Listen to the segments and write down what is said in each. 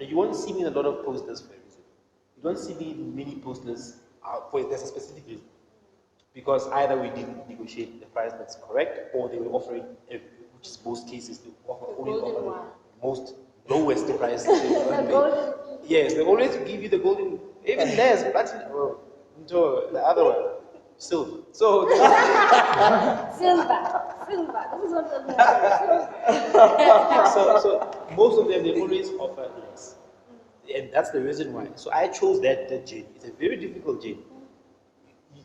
you won't see me in a lot of posters for a reason. You don't see me in many posters for there's a specific reason. Because either we didn't negotiate the price that's correct, or they were offering, which is most cases, they only offer the most lowest price. Yes, they always give you the golden, even less, platinum, the other one, silver. So silver. This is what so most of them, they always offer less. And that's the reason why. So I chose that gin. It's a very difficult gin.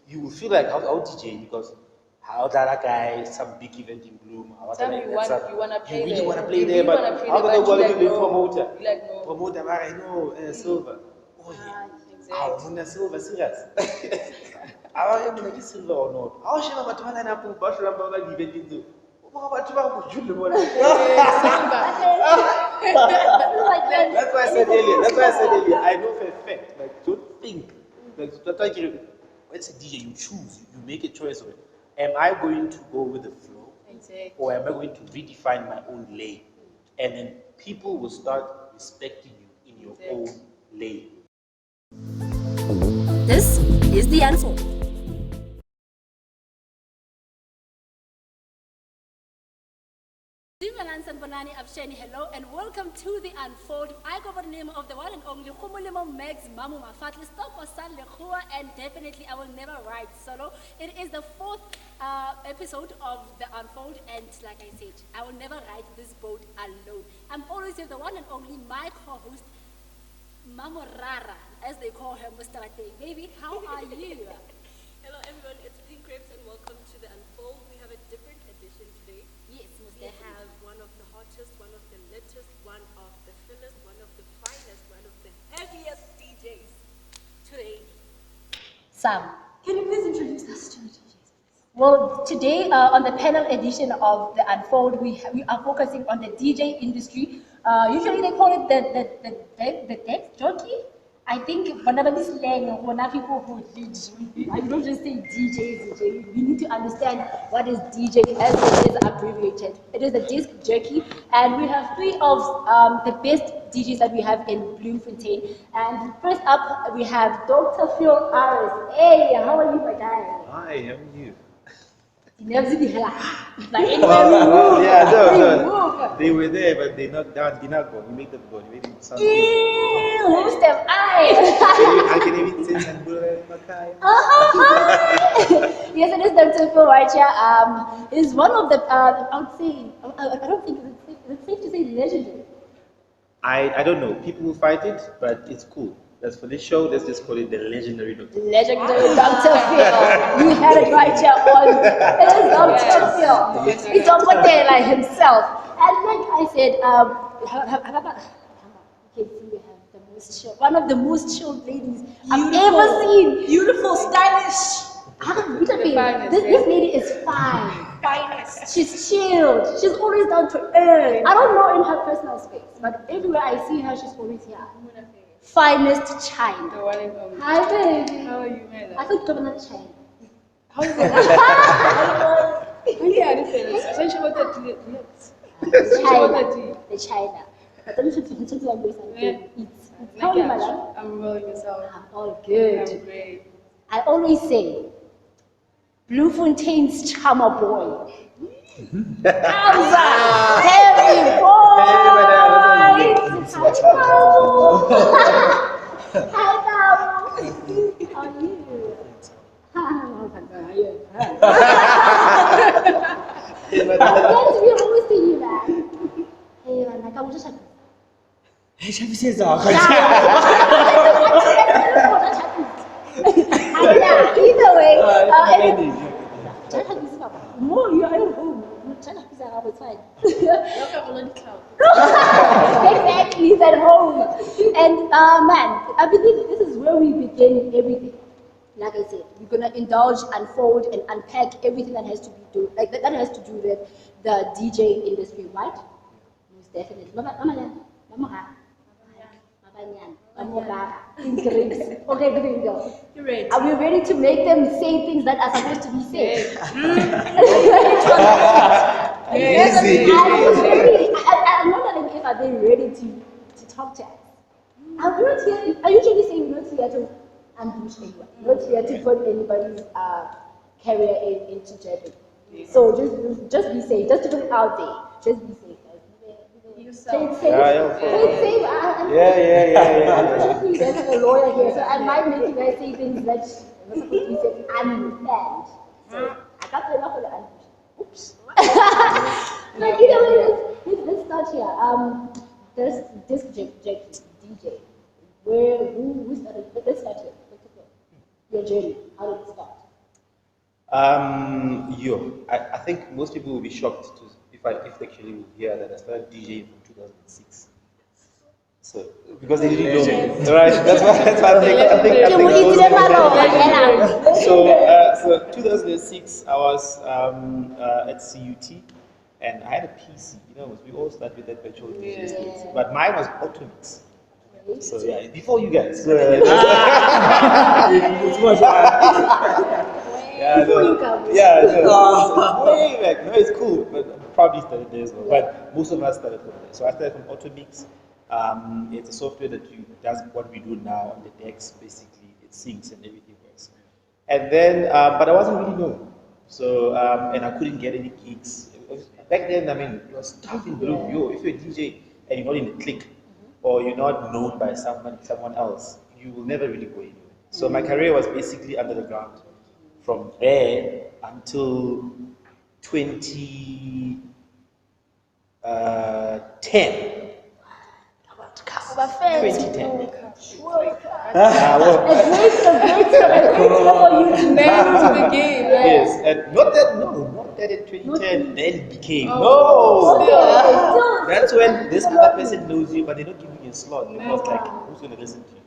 You will feel like how DJ because how that guy, some big event in Bloom. You want to play you really there. want to play there, but how about the promoter? Like no. Promoter, I know silver. Oh yeah. Exactly. Silver, serious. I am like silver or not. How should I have a bachelor event in the That's why I said earlier. I know for a fact. Like, don't think. Like, let's say DJ, you choose. You make a choice of it. Am I going to go with the flow, or am I going to redefine my own lane? And then people will start respecting you in your own lane. This is the Unfold. Hello and welcome to the Unfold. I go by the name of the one and only Maggzmamo and definitely I will never ride solo. It is the 4th episode of the Unfold, and like I said, I will never ride this boat alone. I'm always with the one and only my co-host Phil Rsa, as they call her, Mr. Latte. Baby, how are you? Hello everyone, it's Pink Grapes and welcome to the Unfold. We have a different edition today. Yes, most We definitely. have one of the hottest, one of the latest, one of the fillest, one of the finest, one of the heaviest DJs today. Sam. Can you please introduce us to the DJs? Well, today on the panel edition of the Unfold, we are focusing on the DJ industry. Usually they call it the desk jockey. I think whenever this slang, when people who I don't just say DJ. We need to understand what is DJ as it is abbreviated. It is the disc jockey, and we have 3 of the best DJs that we have in Bloemfontein. And first up, we have Dr. Phil Rsa. Hey, how are you, my guy? Hi, how are you? Like anywhere They were there, but they knocked down. Did not go. We made them go. We made them sound good. Who's them? I can even say and Yes, it is Dr. Phil Rsa. Is one of the I would say I don't think it's safe to say legendary. I don't know. People will fight it, but it's cool. That's for this show. Let's just call it the legendary Dr. Legendary Dr. Phil. You had it right here on. It is Dr. Phil. It's Dr. Taylor himself. And like I said, you can see we have the most chill, one of the most chilled ladies I've ever seen. Beautiful, stylish. This lady is fine. Finest. She's chilled. She's always down to earth. I don't know in her personal space, but everywhere I see her, she's always here. Finest China. The one and only. Hi, baby. How are you, man? I thought you were not China. How is it? Yeah, this is essentially what that The China. I thought you should eat. I How are you, my got you. love? I'm rolling yourself. I'm all good. I'm great. I always say, Bloemfontein's charmer boy. Kamza Heavypoint. Hi, Babu. How are you? I'm glad to be always seeing you, man. Hey, man, I can't just Hey, Shafi says that. Either way, more you are at home. It's fine. Exactly, he's at home. And man, I believe this is where we begin everything. Like I said, we're gonna indulge, unfold, and unpack everything that has to be that has to do with the DJ industry, right? Most definitely. Okay, bingo. You're ready. Are we ready to make them say things that are supposed to be said? Easy. I'm wondering if are they ready to talk to us. I'm not here. I usually say I'm not here to ambush anyone. Not here to put anybody's career into jeopardy. So just be safe. Just to put it out there. Just be safe. Play it safe. Yeah. Play it safe. Yeah. Unfortunately, you guys have a lawyer here, so I might make you guys say things that you're supposed to be said unplanned. So I got to enough for the ambush. Oops. But either way, let's start here. There's this DJ. Who started? Let's start here. Your journey. How did it start? I think most people will be shocked if they actually will hear that I started DJing from 2006. So because they didn't know me, right? That's why I think so 2006 I was at CUT and I had a PC. We all start with that virtual DJ skills, but mine was Automix. So yeah, before you guys. Way back. No, it's cool, but probably started there as well. But most of us started from there. So I started from Automix. It's a software that does what we do now on the decks. Basically, it syncs and everything works. And then, but I wasn't really known. So and I couldn't get any gigs. Back then, it was tough in Bloom. If you're a DJ and you're not in the clique, or you're not known by someone else, you will never really go anywhere. So my career was basically under the ground from there until 2010. 2010. Yes, and not that in 2010 then it became. That's when this other person knows you, but they're not giving you a slot because like who's gonna listen to you?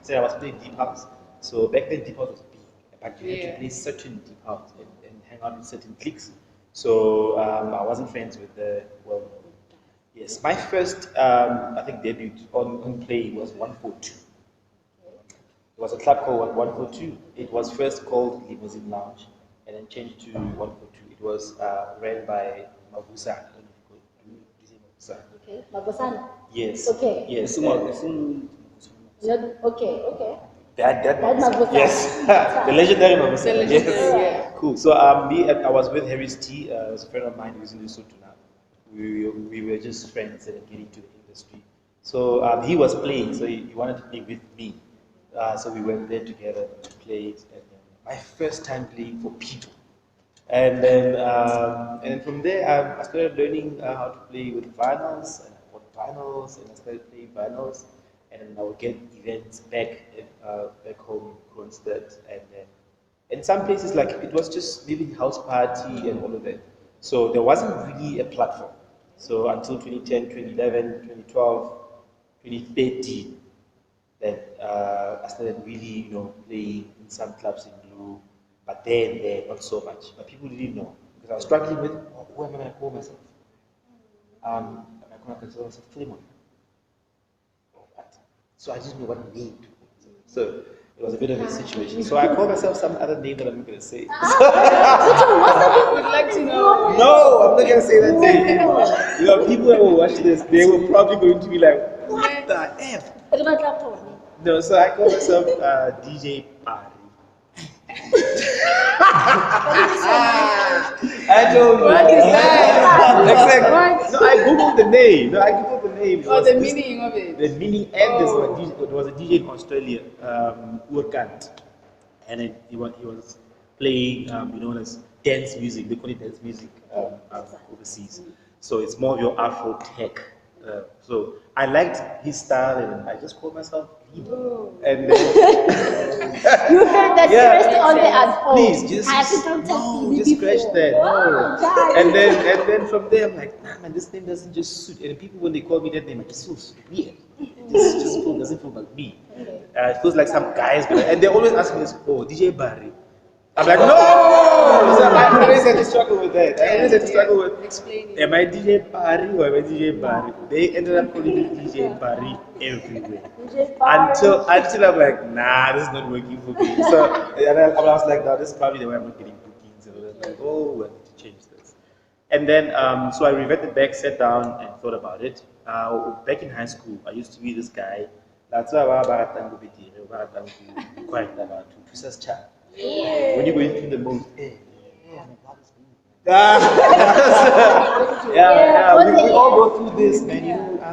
So I was playing deep house. So back then deep house was big, but you had to play certain deep house and hang out with certain cliques. So I wasn't friends with yes, my first I think debut on play was 142. It was a club called 142. It was first called Limousine Lounge and then changed to 142. It was ran by Mavusa. I don't know if you know Mavusa. Okay, Magosana. Yes. Okay. Yes. Okay. That Mavusa. Yes. The legendary Mavusa. Yes. Yeah. Cool. So I was with Harris T. It was a friend of mine who's in Lesotho now. We were just friends and getting to the industry. So he was playing, so he wanted to play with me. So we went there together to play it. And my first time playing for Pito. And then from there, I started learning how to play with vinyls, and I bought vinyls, and I started playing vinyls. And then I would get events back home in Kronstadt, and in some places like it was just maybe house party and all of that. So there wasn't really a platform. So until 2010, 2011, 2012, 2013, then I started really, playing in some clubs in Blue, but there, not so much. But people didn't know because I was struggling with who am I going to call myself? Am I going to consider myself Philemon? Or what? So I didn't know what name to call myself. So it was a bit of a situation. So I called myself some other name that I'm not going to say. Would like to know. No, I'm not going to say that name. People that will watch this, they will probably going to be like, what the F? No, so I call myself DJ Pari. I don't know. What is that? Exactly. No, I googled the name. The meaning of it. The meaning and there was a DJ in Australia, Urkant, and he was playing, as dance music. They call it dance music overseas. So it's more of your Afro tech. So I liked his style, and I just called myself Limo. And then You heard that first on the Unfold. Please, just scratch that. No. And then from there, I'm like, nah, man, this name doesn't just suit. And people, when they call me that name, it just feels weird. It just doesn't feel like me. It feels like some guys, and they always ask me this, DJ Barry. I'm like, no! So I always had to struggle with that. I always had to struggle with, explaining. Am I DJ Barry or am I DJ Barry? They ended up calling me DJ Barry everywhere. Until I'm like, nah, this is not working for me. So and I was like, no, this is probably the way I'm not getting bookings. And I was like, oh, I need to change this. And then, so I reverted back, sat down and thought about it. Back in high school, I used to be this guy That's why I thank you quite about to Twister's chat. When you go into the mode, we all go through this, man. You know, I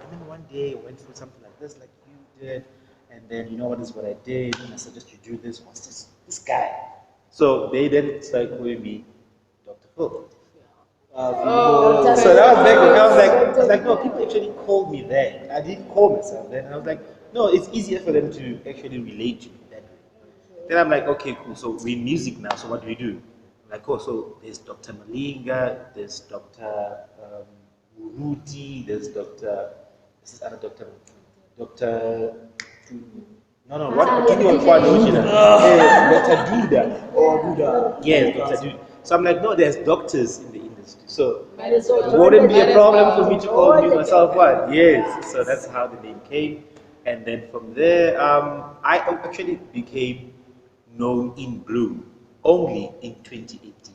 remember one day I went through something like this, like you did, and then you know what is what I did, and I suggest you do this. What's this guy? So they then started calling me Dr. Phil. So that was back then. I was like, no, people actually called me then. I didn't call myself then. I was like, no, it's easier for them to actually relate to me that way. Then I'm like, okay, cool. So we're in music now. So what do we do? I'm like, oh, so there's Dr. Malinga, there's Dr. Muruti, there's Dr. This is other Dr. Dr. No, what? Give me one for Dr. Duda. Duda. Yes, Dr. Duda. So I'm like, no, there's doctors in the industry. So it wouldn't be a problem for me to call myself what? Yes. So that's how the name came. And then from there, I actually became known in Bloom only in 2018.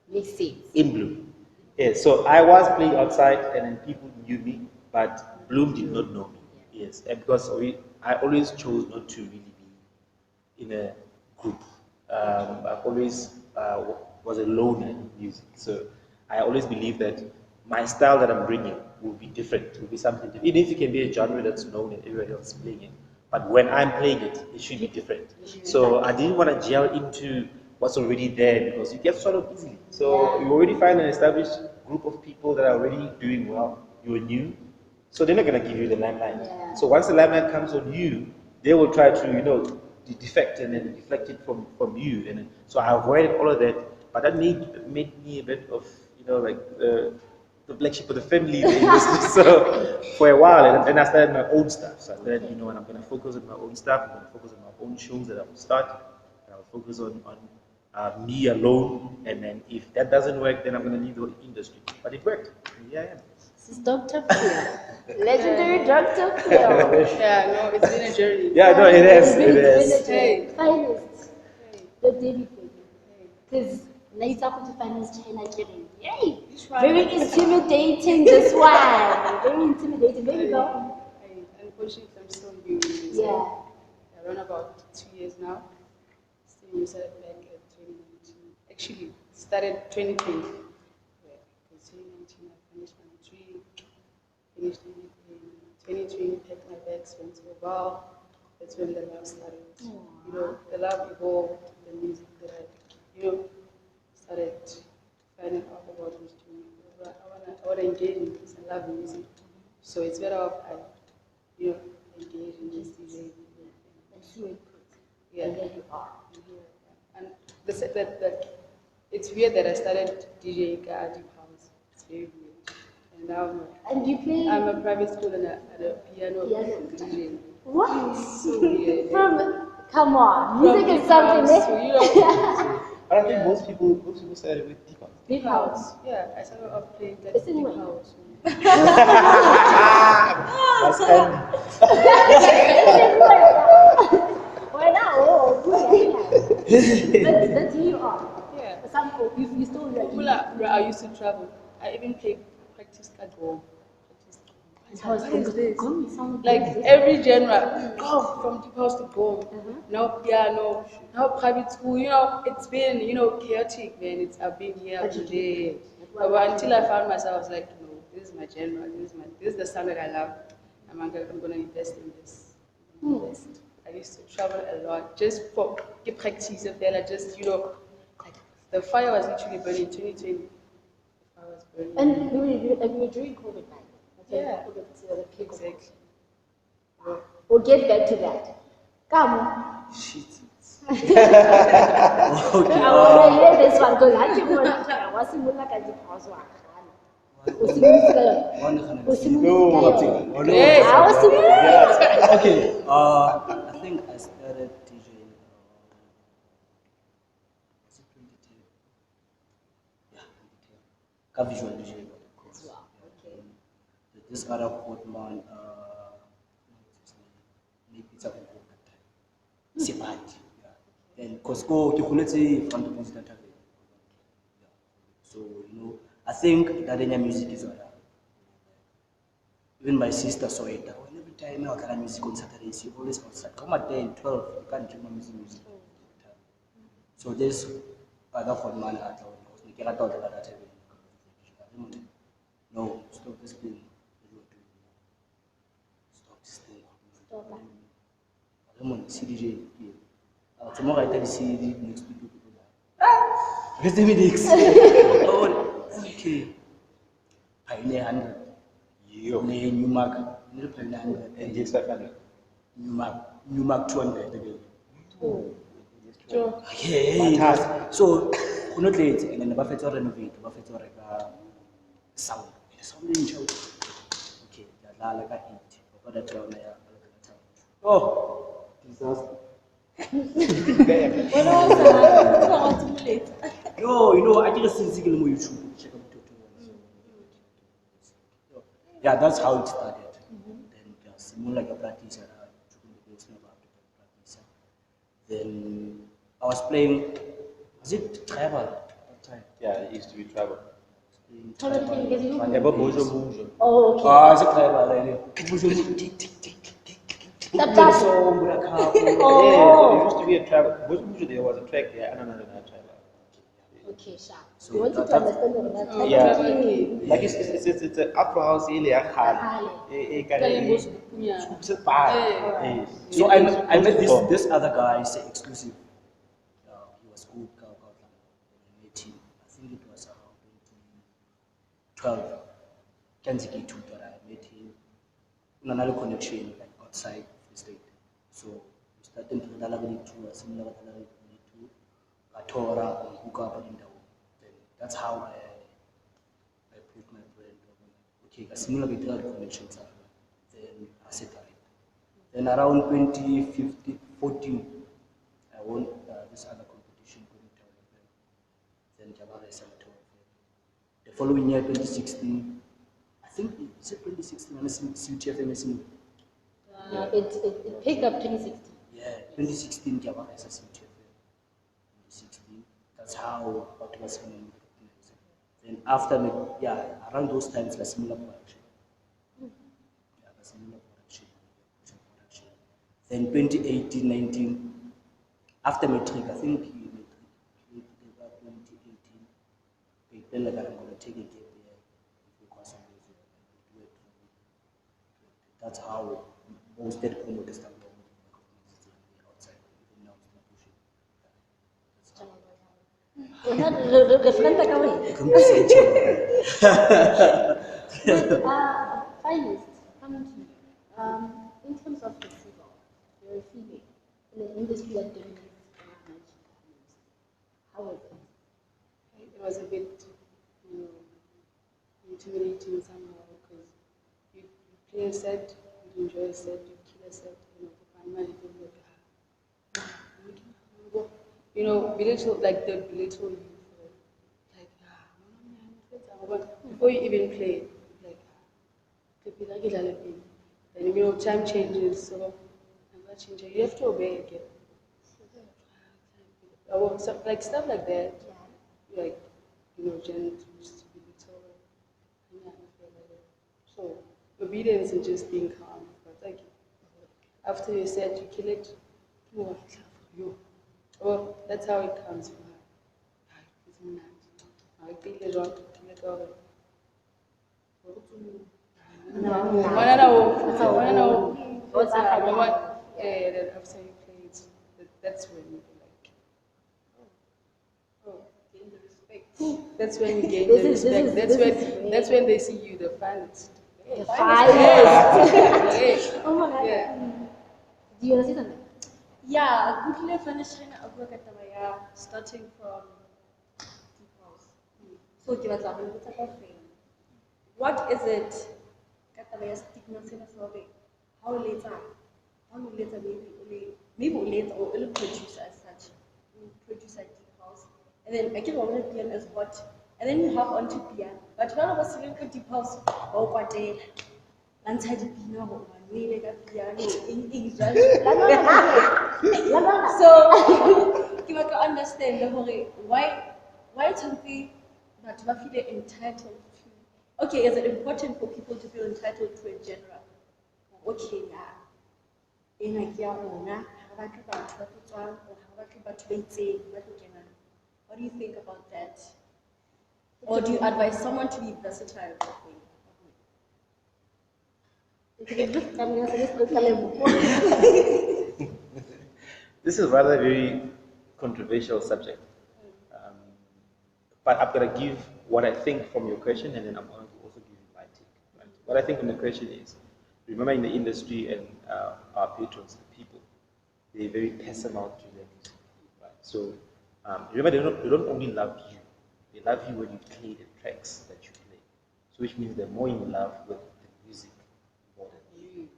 Makes sense. In Bloom. Yes, so I was playing outside and then people knew me, but Bloom did not know me. Yes, and because I always chose not to really be in a group. I always was a loner in music, so I always believe that my style that I'm bringing will be different, will be something different. Even if it can be a genre that's known and everybody else is playing it, but when I'm playing it, it should be different. So I didn't want to gel into what's already there because you get swallowed easily. So you already find an established group of people that are already doing well. You're new, so they're not going to give you the limelight. Yeah. So once the limelight comes on you, they will try to, defect and then deflect it from you. And then, so I avoided all of that. But that made me a bit of, like the black sheep of the family in the industry. So for a while, and then I started my own stuff. So I said, and I'm going to focus on my own stuff. I'm going to focus on my own shows that I will start. And I will focus on me alone. And then if that doesn't work, then I'm going to leave the industry. But it worked. And here I am. This is Dr. Phil. Legendary Dr. Phil. Yeah, no, it's been a journey. Yeah, no, it is. It is. Hey. Finest. The David because later to finest China Kamza. Yay! Very intimidating, this one. Very intimidating. There you go. Unfortunately, I'm still new. Yeah. I run about 2 years now. Still, we started back at 2019. Actually, started 2020. Yeah, because 2019 I finished my degree. Finished in 2020, packed my bags, went to a bar. That's when the love started. The love evolved, the music that I, started finding out about music. I want to engage in this. I love music. So it's better off I, engage in this DJ. And see it. Yeah. And there you are. And it's weird that I started DJing at Deep House. It's very weird. And now And you play? I'm a private school and a piano DJ. What? So weird. Come on, music is something. I don't think most people started with deep house. Deep house. Yeah, I started off playing that It's in Deep what? House. That's handy. Well, now, but that's who you are. Yeah. You still Bro, I used to travel. I even played practice at home. Like every genre, from deep house to gold. Now piano, now private school. It's been chaotic, man. I've been here today. But until I found myself, I was like, no, this is my genre. This is the sound that I love. I'm gonna invest in this. I used to travel a lot just for the practice of that. Just like the fire was literally burning in 2020. The fire was burning. And we were during COVID, right? Yeah. Exactly. We'll get back to that. Come on. Shit. I want to hear this one because I think what's in like a deep house one. Okay. I think I started DJing. Was it 2010? Yeah, 2010. Visual DJing, of course. Okay. This other quote man, maybe it's a good time. Sibati. Then, because go to quality from the president. So I think that any music is Even my sister saw it. And every time I got music on Saturdays, she always outside. Come at 10, 12, you can't drink my music. So there's other fun man at all. No, stop this thing. Stop this thing. Stop. I'm on CDJ. Tomorrow I tell the CD next week. Where's the mix? Oh, okay. Pioneer 100. New Mark. Pioneer 100. And GX 500. New Mark 200 again. Oh. Sure. Yeah. So, we're not late. And then the buffet or renovate. Buffet or sound. Sound in show. Okay. That's like a hit. But that's all I have. Oh. Disaster. When I was late. No, I just see it on YouTube. Check out tutorials. Yeah, that's how it started. Then similar like a practice. Then I was playing. Was it tribal at that time? Yeah, it used to be tribal. Tribal. Bojo. Oh, okay. Ah, is it tribal? Tap. Yeah, so it used to be a tribal. Bojo, there was a track there. No, tribal. Okay, sharp. So You want to that's- understand the Oh, Yeah. tribal. Like it's an Afro house in there. Yeah. So I met this other guy. He's exclusive. He was good. I met him. I think it was around 2012. Kansas tutor. I met him. Another connection like outside the state. So we started to develop to a similar to Katora and hook up in the home. That's how I put my brand. Okay, a similar connections are then I separate. Then around 2014, I won this other competition. Then Jabara is the following year, 2016, I think it's 2016, I'm CTFM. It picked up 2016. Yeah, 2016, Jabara is a CTFM. 2016, that's how it was going. Then after, around those times, a similar production. Yeah, a similar production. Then 2018, 19, after matric, I think matric, 2018, they felt like I'm going to take a gap year because of music. That's how most of the promoters start outside, even now it's not pushing. Finest, coming to you. In terms of festival, you're a female in an industry that dominates how was it? It was a bit, intimidating somehow because you play a set, you enjoy a set, you kill a set, belittle, like they belittle you for, like, before you even play, like, then time changes, so you have to obey again. Like stuff like that, like, just belittle. So obedience and just being calm. But like after you said you kill it, you. Oh, that's how it comes from her. I feel it wrong to kill it all. Then after you play it, that's when you gain the respect. That's when you gain the respect. That's when they see you the finest. The finest. Yes. Oh my God. Yeah. Do you want to say something? Yeah, quickly finish China Kamza, starting from deep house. So give us a what is it? Katabaya stigma how later maybe later or a producer as such. Producer deep house. And then I can already be as what. And then you have on to piano. But when I was selling for deep house, so you can understand why something that I feel entitled to Okay, is it important for people to feel entitled to a genre? Okay, yeah. In a year, what do you think about that? Or do you advise someone to be versatile? This is rather a very controversial subject. Um, but I'm going to give what I think from your question, and then I'm going to also give you my take. Right? What I think from the question is, remember in the industry and our patrons, the people, they're very paramount to their music. Right? So remember, they don't only love you, they love you when you play the tracks that you play. So which means they're more in love with the music more than you.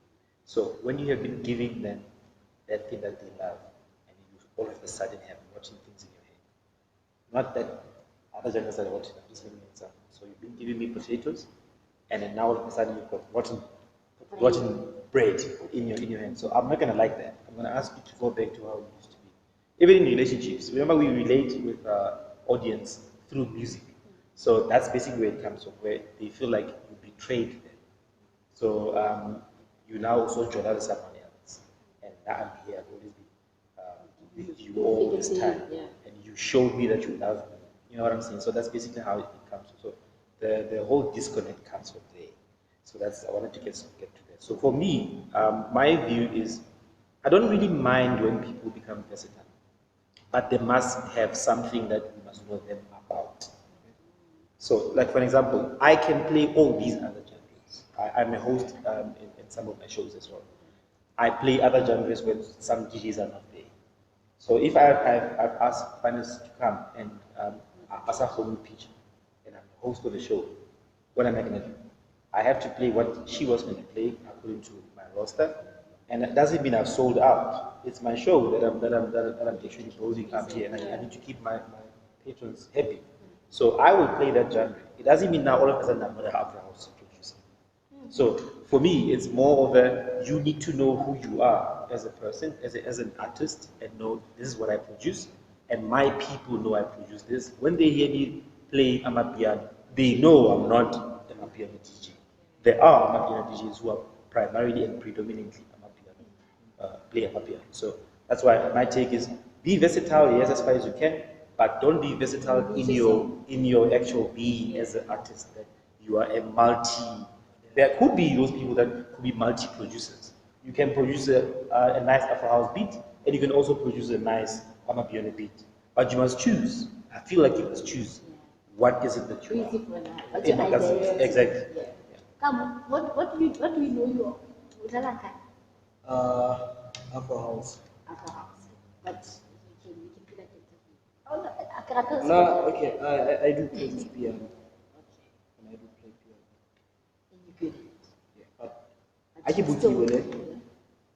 So when you have been giving them that thing that they love, and you all of a sudden have watching things in your head, not that other genres are watching, I'm just giving you an example. So you've been giving me potatoes, and then now all of a sudden you've got watching bread in your hand. So I'm not gonna like that. I'm gonna ask you to go back to how it used to be. Even in relationships, remember we relate with our audience through music. So that's basically where it comes from, where they feel like you betrayed them. So you now also join out with someone else, and now I'm here, I've always been with you all this time, and you showed me that you love me. You know what I'm saying? So that's basically how it comes. So the whole disconnect comes from there. So I wanted to get to that. So for me, my view is, I don't really mind when people become versatile, but they must have something that we must know them about. So, like for example, I can play all these other genres. I'm a host in some of my shows as well. I play other genres when some DJs are not there. So if I've asked finalists to come and ask a whole new pitch, and I'm the host of the show, what am I going to do? I have to play what she was going to play according to my roster, and that doesn't mean I've sold out. It's my show that I'm actually posing up here, and I need to keep my patrons happy. So I will play that genre. It doesn't mean now all of a sudden I'm going to have a house producer. So for me, it's more of a, you need to know who you are as a person, as an artist, and know this is what I produce, and my people know I produce this. When they hear me play Amapiano, they know I'm not an Amapiano DJ. There are Amapiano DJs who are primarily and predominantly Amapiano, play Amapiano. So that's why my take is, be versatile, yes, as far as you can, but don't be versatile in your actual being as an artist. That you are a multi. There could be those people that could be multi-producers. You can produce a nice Afro house beat, and you can also produce a nice Amapiano beat. But you must choose. I feel like you must choose. What is it that you are? What's your idea? Exactly. Yeah. Come, what do you know you are? Afro house. After house. But we can do that interview. Oh, no, No, okay. I do play the piano. Okay. And I do play piano. And you're good at it. Yeah, but I keep booking with it.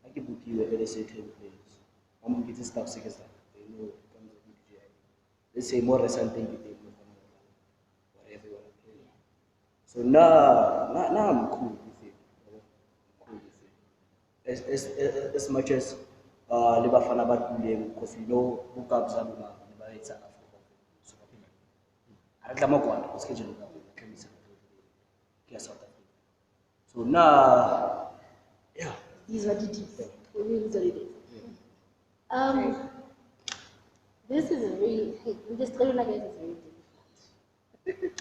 I keep booking with it. They say 10 players. I'm getting stuff sick as that. They know it comes with DJ. They say more recent thing they know from whatever you want to play. So now I'm cool with it. I'm cool with it. As much as le bafana ba tuleng, because you know who comes up with it's Africa. So I reclamo kwanda ko schedule ka go tlisa ke South Africa. So now, yeah. These are the tips. For me, these are the tips. This is a really, we just tell you like this is very difficult.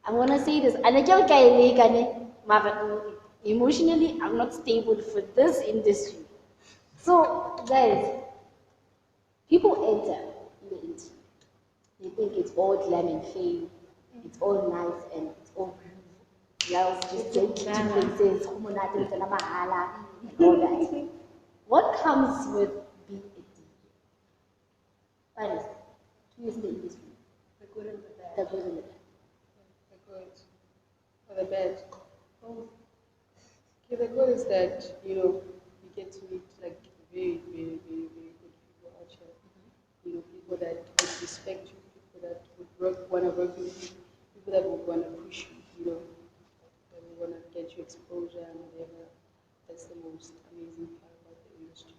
I'm gonna say this. Emotionally, I'm not stable for this industry. So, guys, people enter in the industry. They think it's all glam and fame. It's all nice and it's all groove. Girls just take to places, and all that. What comes with being a DJ? Finally, 2 years in the industry. The good and the bad. The good and the bad. The good or the bad. Both. Okay, the good is that, you get to meet like very, very, very, very good people out here. People that would respect you, people that would want to work with you, people that would want to push you, that would want to get you exposure and whatever. That's the most amazing part about the industry.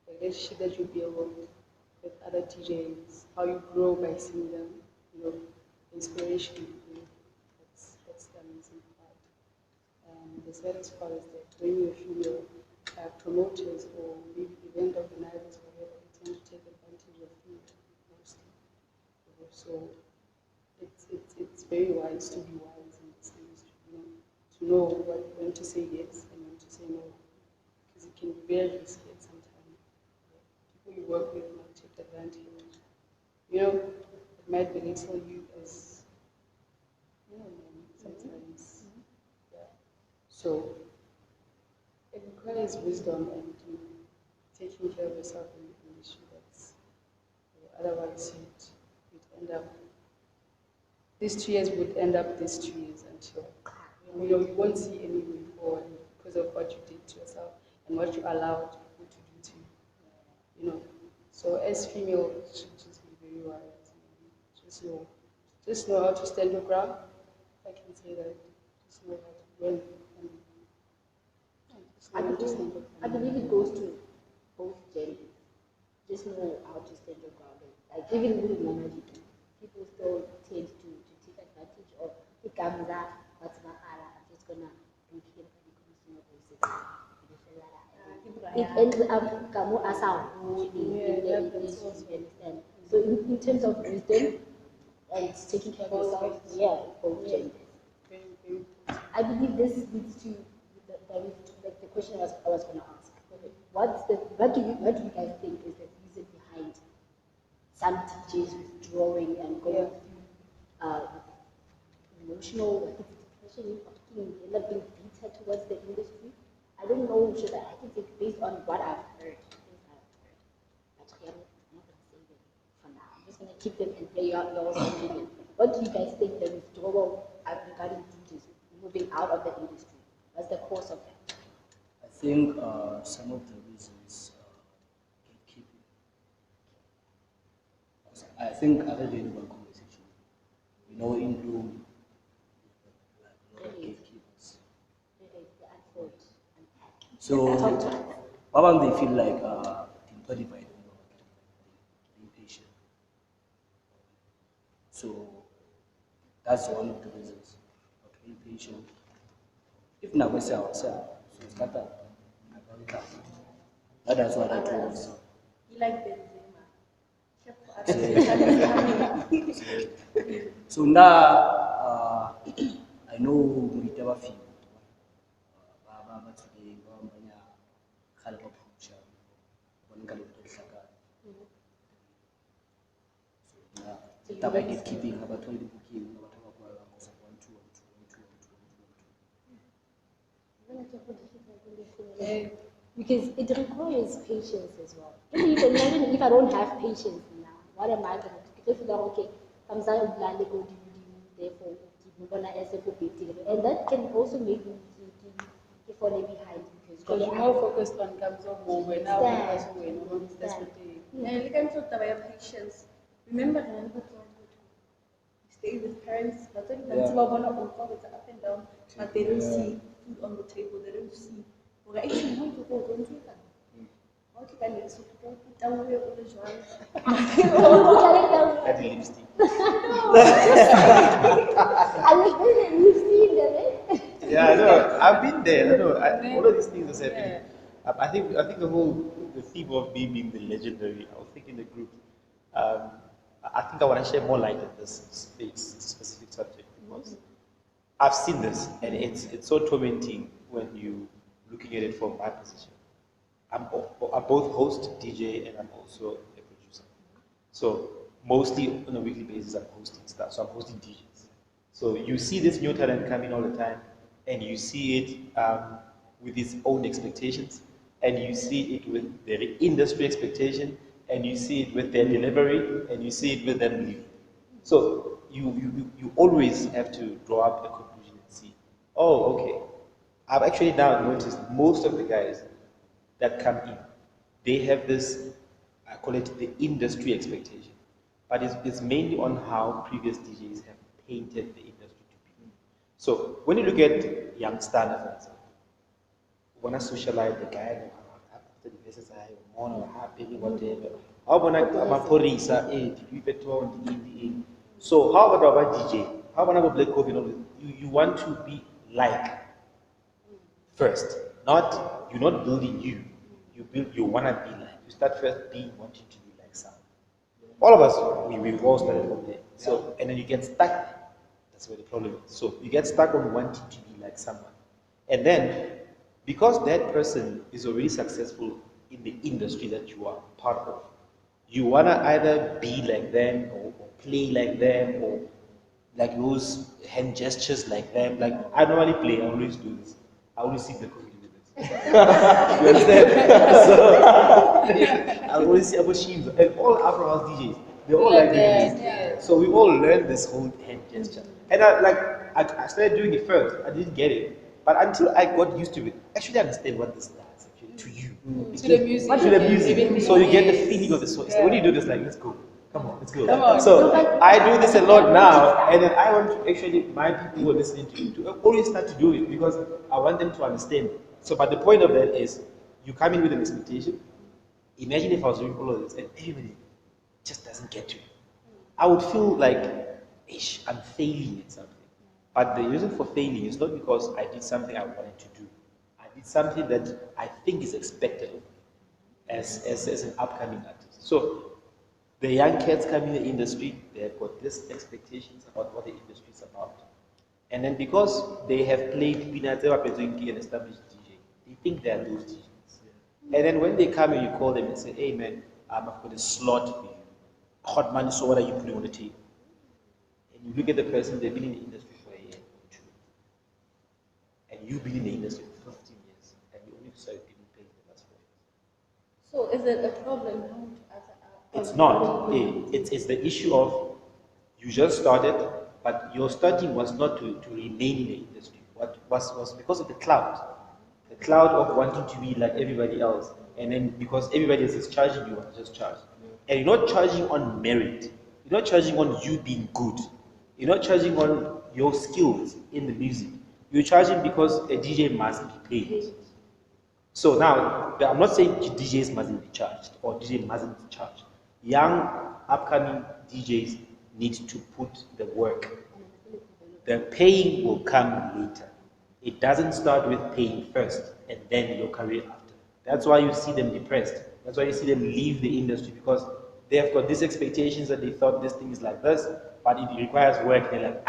The relationship that you build with other TJs, how you grow by seeing them, inspiration. the saddest part is that when you're female, promoters or maybe event organizers, whatever, they tend to take advantage of female mostly. So it's very wise to be wise in this industry, to know when to say yes and when to say no, because it can be very risky at some time. People you work with might take advantage. It might belittle you as, sometimes. Yeah. So it requires wisdom and taking care of yourself in the industry. Otherwise you'd end up. These 2 years would end up these 2 years until you won't see any way forward because of what you did to yourself and what you allowed people to do to you. So as female, you should just be very wise. Just know how to stand your ground. If I can say that. Just know how to win. I believe it goes to both genders. Just know how to stand your ground. Like even with normally, people still tend to take advantage of the Kamza, what's Mahala, I'm just gonna bring him for the consumer basis. It ends up Kamu as a whole in the industry, you understand? So in terms of wisdom and taking care of yourself, both genders. I believe this leads to the question I was going to ask. What do you guys think is the reason behind some DJs withdrawing and going through emotional depression, end up being bitter towards the industry? I don't know, should I can say based on what I've heard. But I'm not going to say them for now. I'm just going to keep them and play your opinion. What do you guys think the withdrawal regarding DJs moving out of the industry? What's the cause of that? I think some of the reasons gatekeeping. I think other than one conversation, in Bloom, gatekeepers. So, Babam, they feel like being patient. So, that's one of the reasons. Not being patient. If not, we say ourselves. So, it's got that. That's what I told us. You like Benzema. So now, I know we never feel. Keeping about 20 booking, because it requires patience as well. Imagine if I don't have patience now, what am I going to do? Because okay, Kamza Heavypoint go therefore and that can also make me fall behind because you're more focused on Kamza when now that's what they look at patience. Remember stay with parents, but then up and down, but they don't see food on the table, they don't see. Okay, actually, no, people don't do that. Okay, then let's put down all the joy. At the lipstick. You've seen them, eh? Yeah, I know. I've been there. I know. All of these things are happening. I think the theme of me being the legendary. I was thinking the group. I think I want to share more light on this specific subject because I've seen this and it's so tormenting when you looking at it from my position. I'm both host, DJ, and I'm also a producer. So mostly on a weekly basis, I'm hosting stuff. So I'm hosting DJs. So you see this new talent coming all the time, and you see it with its own expectations, and you see it with the industry expectation, and you see it with their delivery, and you see it with them leaving. So you always have to draw up a conclusion and see, oh, okay. I've actually now noticed most of the guys that come in, they have this, I call it the industry expectation. But it's mainly on how previous DJs have painted the industry to be. So when you look at young Stunner, for example, when I socialize the guy, after the business, I want to happy, whatever. How about Phil Rsa, so how about DJ? How about Black Coffee? You want to be like first. Not you're not building you. You wanna be like. You start first being wanting to be like someone. All of us, we've all started from there. So and then you get stuck. That's where the problem is. So you get stuck on wanting to be like someone. And then because that person is already successful in the industry that you are part of, you wanna either be like them or play like them or like those hand gestures like them. Like I normally play, I always do this. I always see the cookie with this. You understand? So I always see machines and all Afro House DJs, they all like doing this. Yeah. So we all learned this whole hand gesture. And I started doing it first. I didn't get it. But until I got used to it, I actually understand what this does actually to you. It's To the just- music. To the music. Everything. So you get the Yes. feeling of the song. So Yeah. when you do this, like, let's go. Come on, let's go. Come on. So I do this a lot now, and then I want to actually, my people who are listening to always start to do it because I want them to understand. So, but the point of that is, you come in with an expectation. Imagine if I was doing all of this and everybody just doesn't get to it. I would feel like, ish, I'm failing at something. But the reason for failing is not because I did something I wanted to do. I did something that I think is expected of me as an upcoming artist. So the young cats coming in the industry, they've got these expectations about what the industry is about. And then because they have played Peanuts, an established DJ, they think they are those DJs. And then when they come and you call them and say, hey man, I've got a slot for you. Hot money, so what are you putting on the table? And you look at the person, they've been in the industry for a year or two. And you've been in the industry for 15 years, and you only started getting paid in the last 4 years. So is it a problem? It's not. It's the issue of you just started, but your starting was not to remain in the industry. What was because of the cloud of wanting to be like everybody else, and then because everybody else is charging, you want to just charge. And you're not charging on merit. You're not charging on you being good. You're not charging on your skills in the music. You're charging because a DJ must be paid. So now, I'm not saying DJs mustn't be charged or DJ mustn't be charged. Young, upcoming DJs need to put the work. The paying will come later. It doesn't start with paying first and then your career after. That's why you see them depressed. That's why you see them leave the industry because they have got these expectations that they thought this thing is like this, but it requires work. They're like,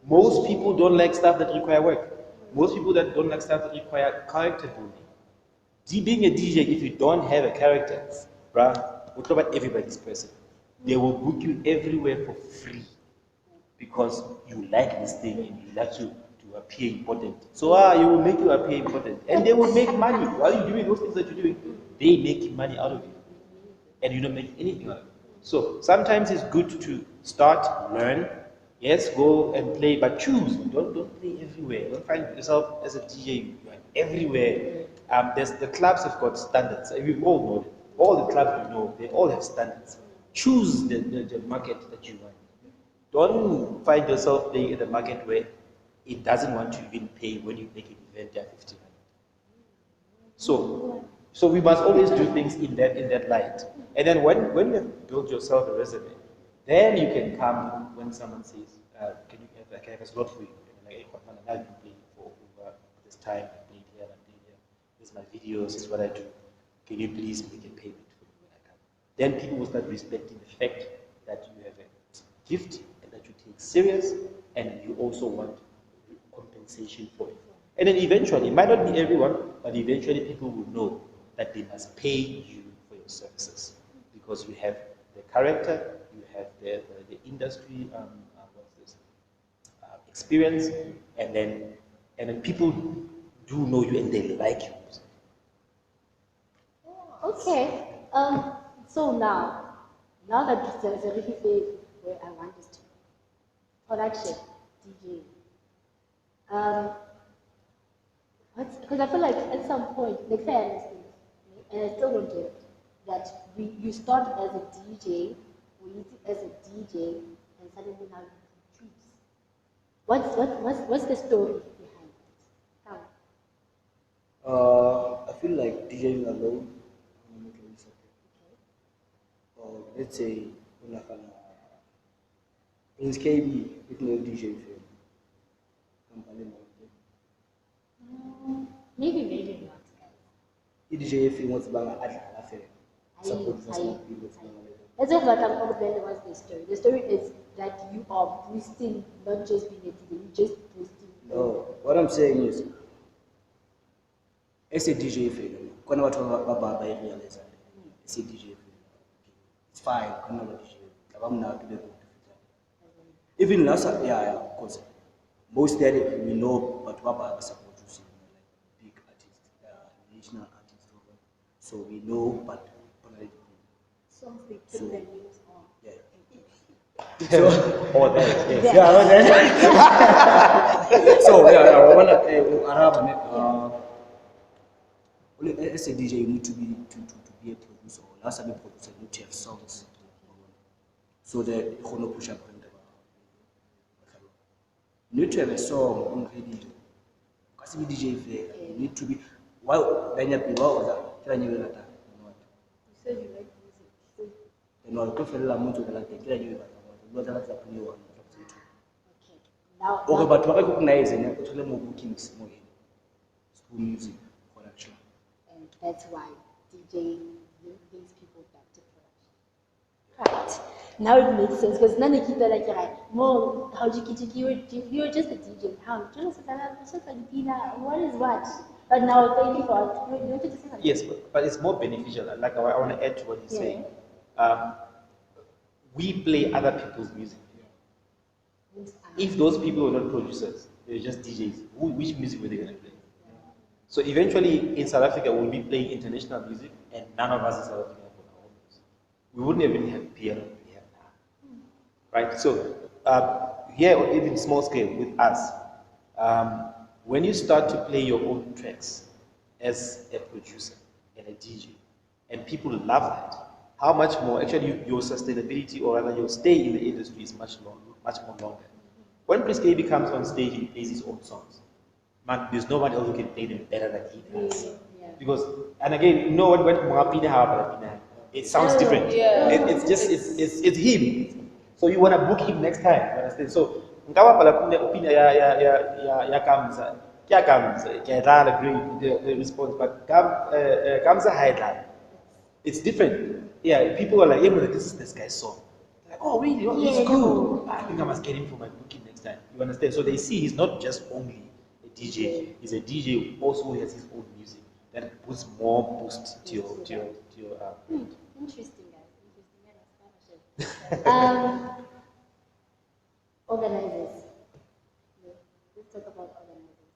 Most people don't like stuff that require work. Most people that don't like stuff that require character building. Being a DJ, if you don't have a character, bruh, we'll talk about everybody's person. They will book you everywhere for free because you like this thing and you like to appear important. So you will make you appear important. And they will make money. While you're doing those things that you're doing, they make money out of you. And you don't make anything out of it. So sometimes it's good to start, learn, yes, go and play, but choose. Don't play everywhere. Don't find yourself as a DJ, you are everywhere. The clubs have got standards. We all know it. All the clubs we know, they all have standards. Choose the market that you want. Don't find yourself playing at the market where it doesn't want to even pay when you make an event at 15. So we must always do things in that light. And then when you have built yourself a resume, then you can come when someone says, can I have a slot for you? And you're like, hey, I've been playing for over this time, I played here, I played here. This is my videos, this is what I do. Can you please make a payment for me when I come? Then people will start respecting the fact that you have a gift and that you take serious and you also want compensation for it. And then eventually, it might not be everyone, but eventually people will know that they must pay you for your services because you have the character, you have the industry experience, and then people do know you and they like you. Okay. So now that there's a really big where I want this to production, DJ. Because I feel like at some point, like say I understand, and I still don't get it, that you start as a DJ, or you as a DJ, and suddenly now you tweets. What's the story behind that? I feel like DJing alone, I'm not really something. Or let's say, Prince KB, with no DJ film. Maybe not, guys. i-DJ thing what's bang adlala fair. Support for small people. Let's talk about what's the story. The story is that you are boosting, not just being a DJ, you just boosting. No, what I'm saying is, as a DJ fair, when I talk about I realize that as a DJ fair, it's fine. I'm not a DJ. I'm not to be able to fit. Even last yeah, of course, most that we know, but what are support to see like big artists, national artists, so we know, but Songs they put their names on. yeah. All that, yes. Yeah, so yeah, I want to as a DJ, you need to be a producer. Or last time a producer, you need to have songs. So that you can push up. You need to have a song on radio. Because if DJ, you need to be. Why? Then you be what? Can you You said you like music. then I'll go for the amount of like the you Okay. Now, okay, but what I recognize and I tell them more bookings more school music production. and that's why DJ brings people back to production. Right. Now it makes sense because none of people like more how you were just a DJ. How what is what? But now thank you for you wanted to say something. Yes, but it's more beneficial. Like I want to add to what he's saying. We play other people's music. If those people were not producers, they were just DJs, which music were they going to play? So eventually, in South Africa, we'll be playing international music, and none of us in South Africa have our own music. We wouldn't even have piano we have now. Right? So here, or even small scale with us, when you start to play your own tracks as a producer and a DJ, and people love that, how much more, actually, your sustainability or rather your stay in the industry is much more longer. When Prince KB comes on stage, he plays his own songs. Man, there's nobody else who can play them better than he does. Yeah. Because, and again, you know what it sounds different. Yeah. It's just, it's him. So you want to book him next time, you understand? So, ngawa pala opinion ya Kamza, kya Kamza, kya Dala agree the response, but Kamza Haidla. It's different. Yeah, people are like, yeah, but this is this guy's song. Like, oh, really? Oh, it's good. I think I must get him for my booking next time. You understand? So they see he's not just only a DJ. He's a DJ who also has his own music that puts more boost to your Interesting, guys. Interesting. Organizers. Let's talk about organizers.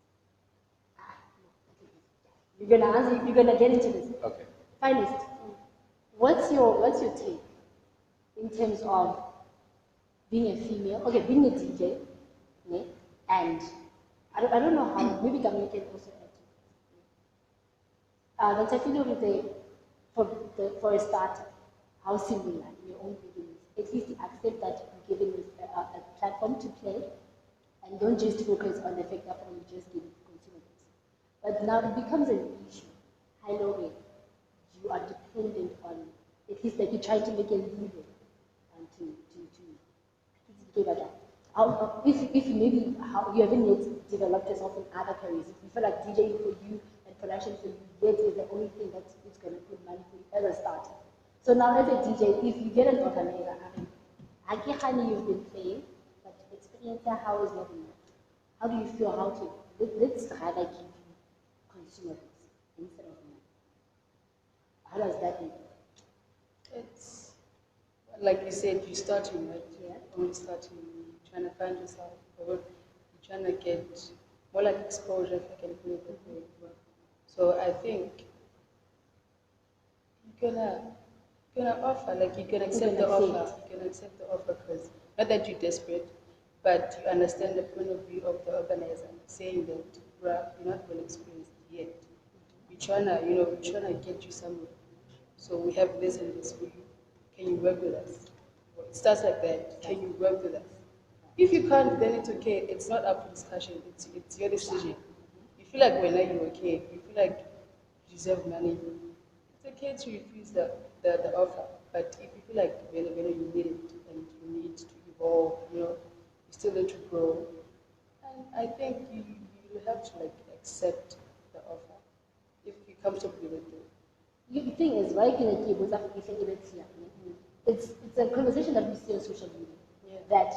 You're gonna answer. You're gonna get into this. Okay. Finalist. What's your take in terms of being a female? Okay, being a DJ, yeah, and I don't know how. Maybe Gamma can also add. But I feel for a starter, how similar your own beginnings. At least accept that you're given a platform to play, and don't just focus on the fact that you just give consumers. But now it becomes an issue. High low rate. You are dependent on, at least like you're trying to make a living and to give it up. If maybe how you haven't yet developed yourself in other careers, if you feel like DJing for you and production for you yet is the only thing that's going to put money for you as a starter. So now as a DJ, if you get an organizer, I get how you've been playing, but experience how is not enough. How do you feel how to, let's rather give you consumables instead of money. How does that make? It's like you said, you're starting, right? Yeah. Only starting, trying to find yourself. You're trying to get more like exposure, if I can put it that way. So I think you're gonna offer, like you're gonna accept the offer. You're gonna accept the offer because not that you're desperate, but you understand the point of view of the organizer, saying that, bruh, you're not well experienced yet. We're trying to get you somewhere. So we have this and this for you. Can you work with us? It starts like that. Can you work with us? If you can't, then it's okay. It's not up for discussion. It's your decision. You feel like when you're okay, you feel like you deserve money, it's okay to refuse the offer. But if you feel like when you need it and you need to evolve, you still need to grow. And I think you have to like accept the offer. comfortably with it. The thing is, right? It's a conversation that we see on social media that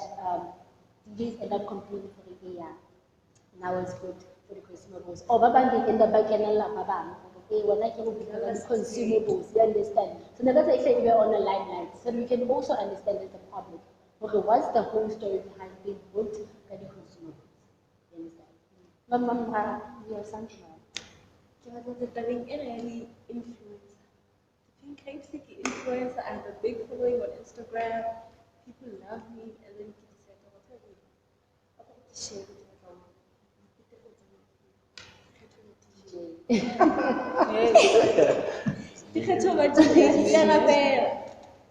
DJs end up complaining for the AI. Now it's good for the consumables. Or they end up by when I can be consumables, you understand? So now that's actually we're on a limelight, so we can also understand as the public. Okay, what's the whole story behind being booked by the consumables? You understand? Mama, you have something else. Any influencer. I think I'm influencer. I have a big following on Instagram. People love me, and then people say, "I'm going to share it with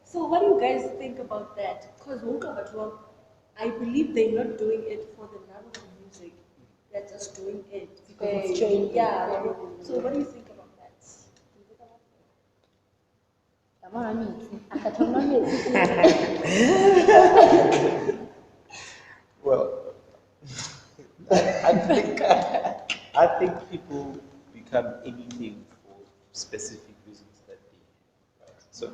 So what do you guys think about that? Because I believe they're not doing it for the love of the music. They're just doing it because it's trending. Yeah. So what do you think about that? Well, I think people become anything for specific reasons that they right. So,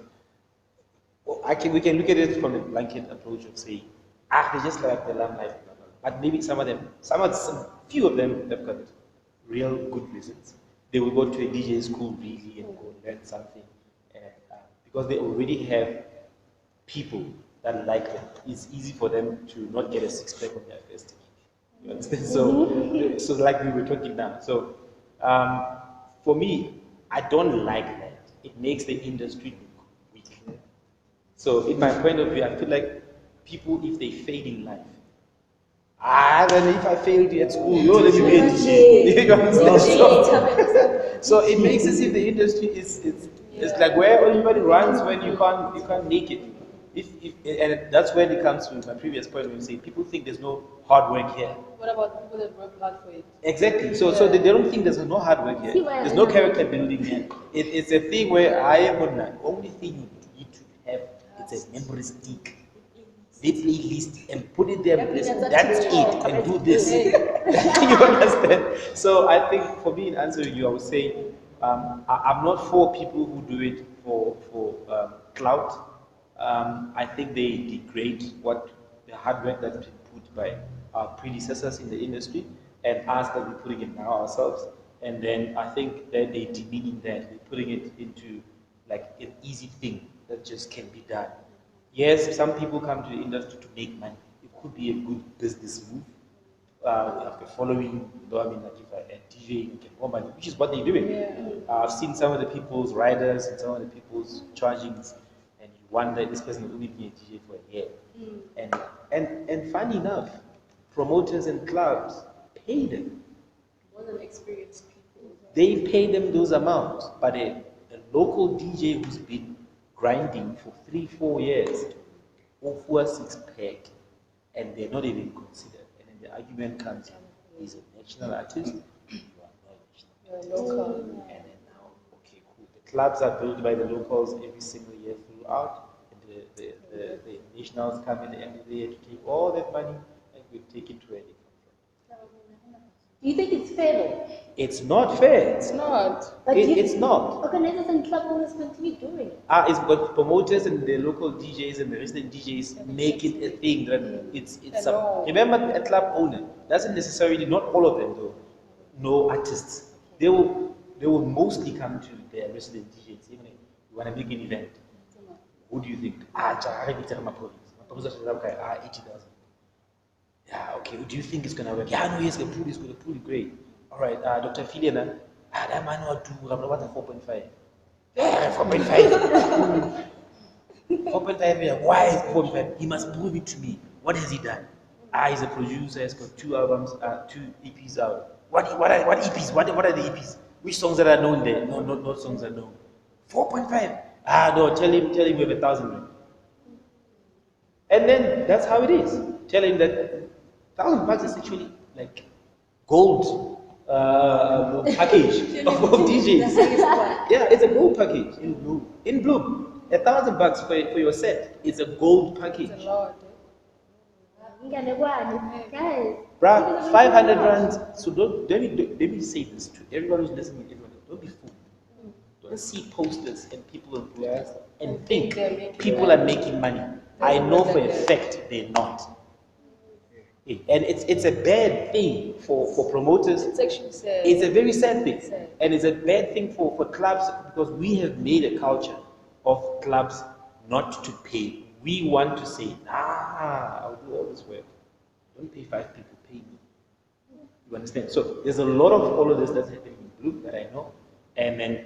well, we can look at it from the blanket approach of saying, they just like the love life, blah, blah, blah. But maybe some few of them have got real good reasons. They will go to a DJ school really and go learn something, and, because they already have people that like them. It's easy for them to not get a six-pack on their first week. You understand? So like we were talking now. So, for me, I don't like that. It makes the industry look weak. So, in my point of view, I feel like people, if they fail in life, then if I failed at school, let me be a DJ. You understand? So it makes it as if the industry is like where everybody runs when you can't make it. And that's when it comes to my previous point when you say people think there's no hard work here. What about people that work hard for it? Exactly. So they don't think there's no hard work here. There's no character building here. It's a thing where I am on the only thing you need to have is a memory stick. They playlist and put it there. That's it. And do this. You understand? So I think for me, in answering you, I would say I'm not for people who do it for clout. I think they degrade what the hard work that's been put by our predecessors in the industry and us that we're putting it now ourselves. And then I think that they're demeaning that, they're putting it into like an easy thing that just can be done. Yes, some people come to the industry to make money. It could be a good business move. After following, I mean, like if I DJ, you get more money, which is what they're doing. Yeah. I've seen some of the people's riders and some of the people's chargings, and you wonder this person will only be a DJ for a year. And funny enough, promoters and clubs pay them. More than experienced people. They pay them those amounts, but a local DJ who's been grinding for 3-4 years, over 6-pack, and they're not even considered. And then the argument comes in, he's a national artist, you are not national. You're local. And then now, okay, cool. The clubs are built by the locals every single year throughout, and the nationals come at the end of the year to take all that money and we take it to where they come from. Do you think it's fair though? It's not fair. It's not. But It's not. Organizers and club owners continue doing it. It's but promoters and the local DJs and the resident DJs make it a thing that it's remember a club owner doesn't necessarily, not all of them though, know artists. They will mostly come to their resident DJs. Even if you want to make an event, who do you think? 80,000. Yeah, okay. Do you think it's gonna work? Yeah, no, yes, the pool is good. The pool is great. All right, Dr. Filiana, that man will do. I'm not 4.5. 4.5. 4.5. Why is 4.5? He must prove it to me. What has he done? He's a producer. He's got 2 albums, 2 EPs out. What EPs? What are the EPs? Which songs that are known there? No, not songs are known. 4.5. No. Tell him we have 1,000. And then that's how it is. Tell him that $1,000 is actually like gold package of DJs. Yeah, it's a gold package in Bloom. In Bloom, $1,000 for your set. It's a gold package. It's a lot. Guys. Bruh, 500 rands. So let me say this to everyone who's listening. Don't be fooled. don't see posters and people on posters and And think they're making people money. are making money. That's I know what for a that is. fact they're not. And it's a bad thing for promoters. It's actually sad. It's a very sad thing. Sad. And it's a bad thing for clubs because we have made a culture of clubs not to pay. We want to say, I'll do all this work. Don't pay 5 people, pay me. You understand? So there's a lot of all of this that's happening in Blue that I know. And then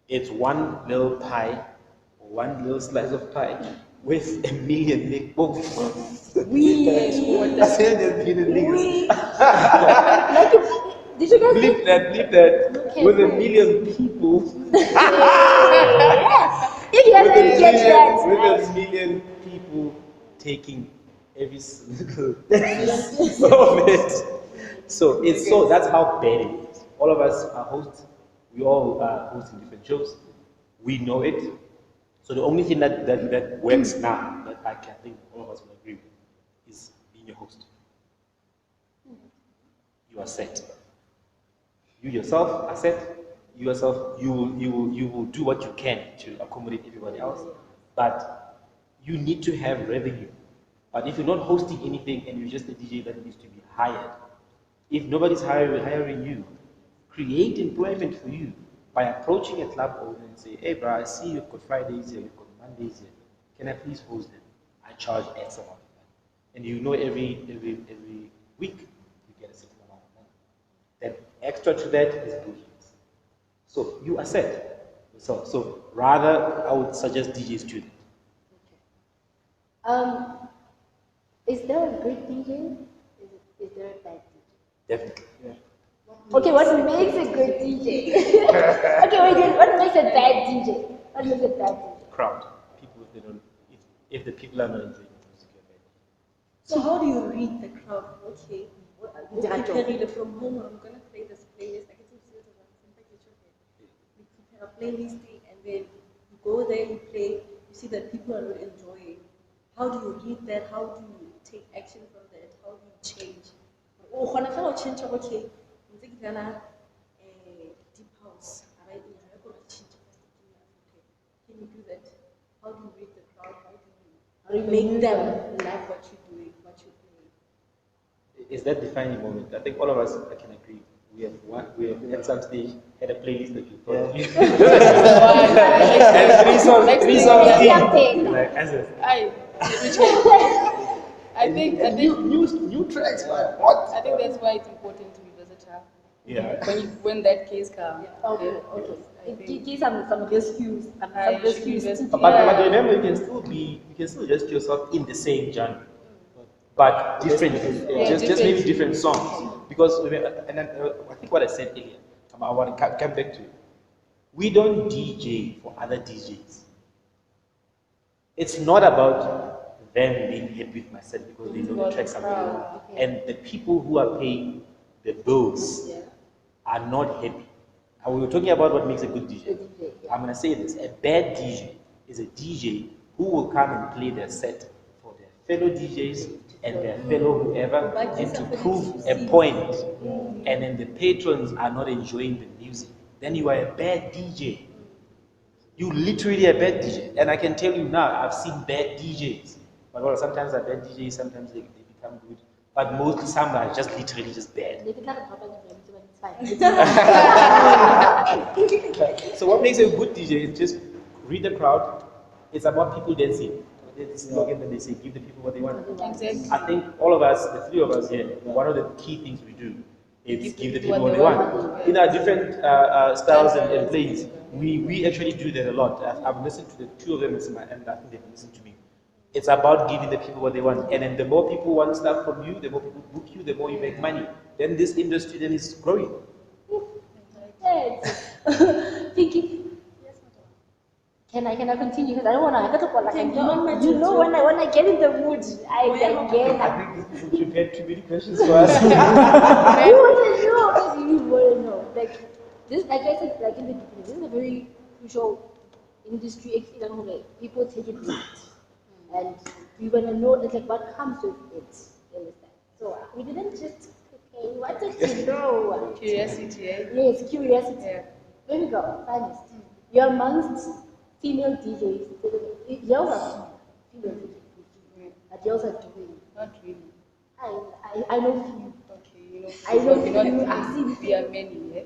it's one little pie, or one little slice of pie with a million big bones. I said there's million niggas. Did you guys Bleep that, Okay, with a fine. million people. If you guys didn't get that, With a million people taking every single piece of it. So that's how bad it is. All of us are hosts. We all are hosting different shows. We know it. So the only thing that works now that I can think all of us will agree with is being a host. You are set. You yourself are set. You yourself, you will do what you can to accommodate everybody else. But you need to have revenue. But if you're not hosting anything and you're just a DJ that needs to be hired, if nobody's hiring you, create employment for you by approaching a club owner and say, hey bro, I see you've got Fridays here, you've got Mondays here. Can I please host them? I charge X amount of money. And you know every week you get a certain amount of money. Then extra to that is bookings. So you are set yourself. So rather, I would suggest DJs do that. Is there a good DJ? Is there a bad DJ? Definitely. Yeah. Okay, what makes a good DJ? Okay, wait, what makes a bad DJ? What makes a bad DJ? Crowd. People, if the people are not enjoying the music, you're bad. So how do you read the crowd? Okay, read it from home. I'm gonna play this playlist. Like it's we prepare a playlist and then you go there, you play. You see that people are not enjoying. How do you read that? How do you take action from that? How do you change? Oh, when I felt change, okay, I'm thinking deep house. I'm gonna change. Okay, can you do that? How do you read the crowd? How do you make them like what you're doing, what you're doing? Is that defining moment? I think all of us I can agree. We have at some stage had a playlist that we thought and three songs deep. Like as a I think new tracks, man. What? I think that's why it's important to be versatile. Yeah. When that case comes. Okay. Give some rescues. Some rescues. But remember, you can still just yourself in the same genre, but different, just maybe different songs. Because and then, I think what I said earlier, I want to come back to it. We don't DJ for other DJs. It's not about them being happy with my set because they know the tracks I'm doing. And the people who are paying the bills are not happy. And we were talking about what makes a good DJ. I'm going to say this. A bad DJ is a DJ who will come and play their set for their fellow DJs and their fellow whoever and to prove a point. And then the patrons are not enjoying the music. Then you are a bad DJ. You literally a bad DJ. And I can tell you now, I've seen bad DJs. But well, sometimes they're bad DJs, sometimes they become good. But most some are just literally just bad. So what makes a good DJ is just read the crowd. It's about people dancing. This is again that they say, give the people what they want. Exactly. I think all of us, the three of us here, one of the key things we do is give the people what they want. In our different styles and plays, we actually do that a lot. I've listened to the two of them and I think they've listened to me. It's about giving the people what they want. And then the more people want stuff from you, the more people book you, the more you make money. Then this industry then is growing. Pinky. Can I continue? Because I don't want to. You know when I get in the mood, I get. I think this people prepared too many questions for us. You want to know? Because you want to know. Like this, like I said, like in the beginning, this is a very crucial industry. People take it right, and we want to know that, like what comes with it. You understand? So we didn't just prepare. We wanted to know. Curiosity, eh? Yes, curiosity. Yeah. Here we go. Finest. you're amongst female DJs. Girls are female DJs, but girls are doing. Not really. I know few. Okay, you know, I know we're not few. few. I've seen We are many, yeah?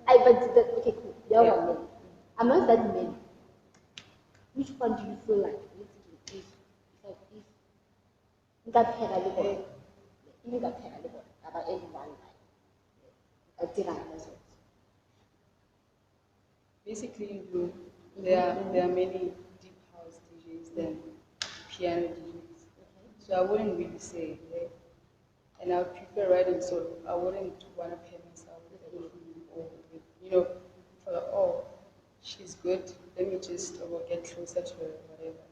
okay, cool. Girls are men. Amongst that men, which one do you feel like if ngaphela le bona ile ngaphela le bona aba anyone like a tirana Basically, there are many deep house DJs than piano DJs. So I wouldn't really say, yeah? And I would prefer writing solo. I wouldn't want to pair myself with a female or with, you know, for she's good. Let me just get closer to her, whatever.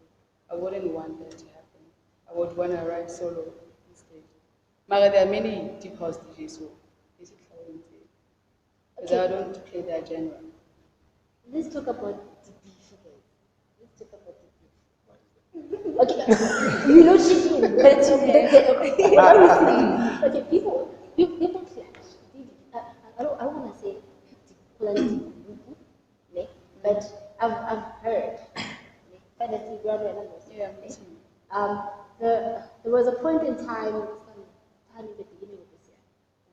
I wouldn't want that to happen. I would want to write solo instead. But there are many deep house DJs, so basically I wouldn't say. Because I don't play that genre. Let's talk about the beef again. Let's talk about the beef. Okay, you know cheating, but okay, people clash. I don't want to say plenty, but I've heard. Yeah, there was a point in time in the beginning of this year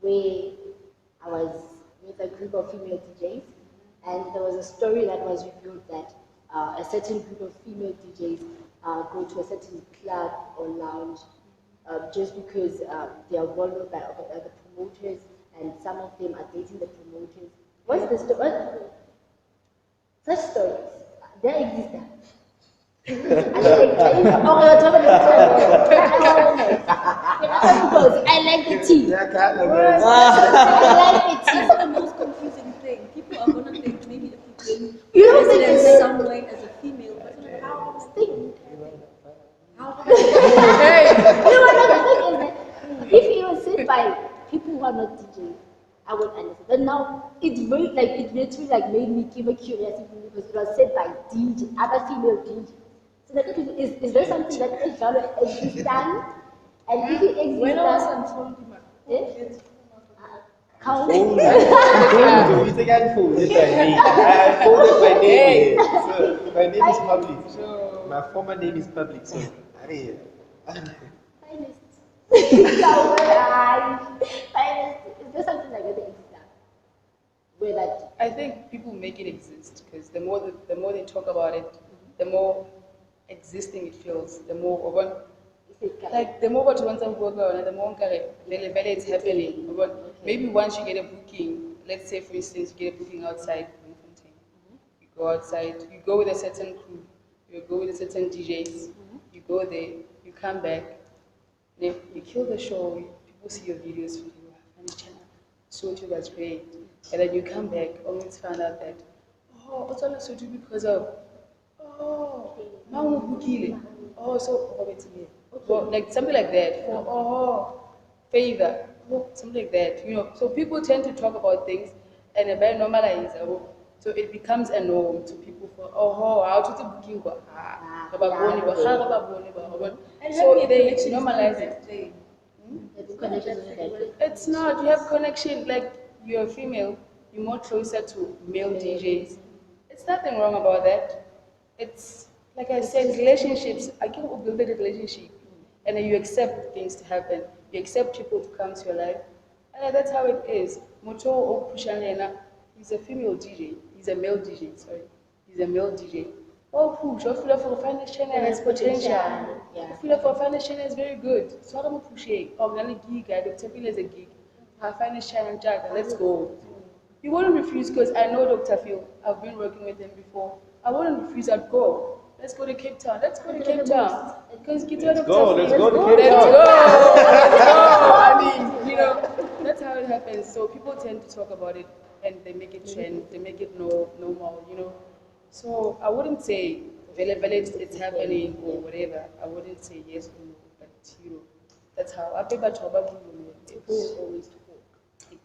where I was with a group of female DJs, and there was a story that was revealed that a certain group of female DJs go to a certain club or lounge just because they are followed by the promoters, and some of them are dating the promoters. What's the story? Such stories, they exist. I like the tea. I like the tea. That's the most confusing thing. People are gonna think maybe if You don't think in some way as a female, but how thing. how You know what the thing is that if you were said by people who are not DJs, I would understand. But now it literally made me give a curiosity because it was said by other female DJs. So the thing is there something that is gonna exist? And if it exists, when I was on phone, count. It's again food. It's like me. I told my name. So my name is public. So my former name is public. So I mean. Finest. Is there something like that exists? Where that I think people make it exist because the more they talk about it, the more existing it feels. The more the more what you want to work on, the more it's happening. But maybe once you get a booking, let's say for instance you get a booking outside, you go outside, you go with a certain crew, you go with a certain DJs, you go there, you come back, then you kill the show, people see your videos, and channel, so it was great, and then you come back, only to find out that it's only so because of so it's me. Well, like something like that, favor, something like that, you know. So people tend to talk about things and they very normalize. So it becomes a norm to people for how to booking so they normalize it. It's not, you have connection, like you're a female, you're more closer to male DJs. It's nothing wrong about that. It's like I said, relationships, I can build a relationship and then you accept things to happen. You accept people to come to your life. And that's how it is. Moto Opushanena, he's a female DJ. He's a male DJ, sorry. He's a male DJ. Oh, push, I feel for finance channel has potential. I feel for finance channel is very good. So I'm pushing. I'm gonna gig, I Dr. Phil is a gig. Our finance channel, let's go. You wouldn't refuse because I know Dr. Phil. I've been working with him before. I wouldn't refuse, I'd go. Let's go to Cape Town. Let's go to Cape Town. Because let's go to Cape Town. Let's go. I mean, you know, that's how it happens. So people tend to talk about it and they make it trend, they make it normal, you know. So I wouldn't say it's happening or whatever. I wouldn't say yes or no, but you know, that's how I think it's always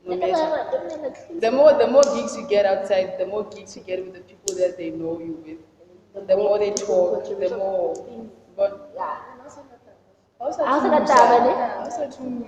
no matter. The more gigs you get outside, the more gigs you get with the people that they know you with. The more they talk, the more. But yeah. Also too,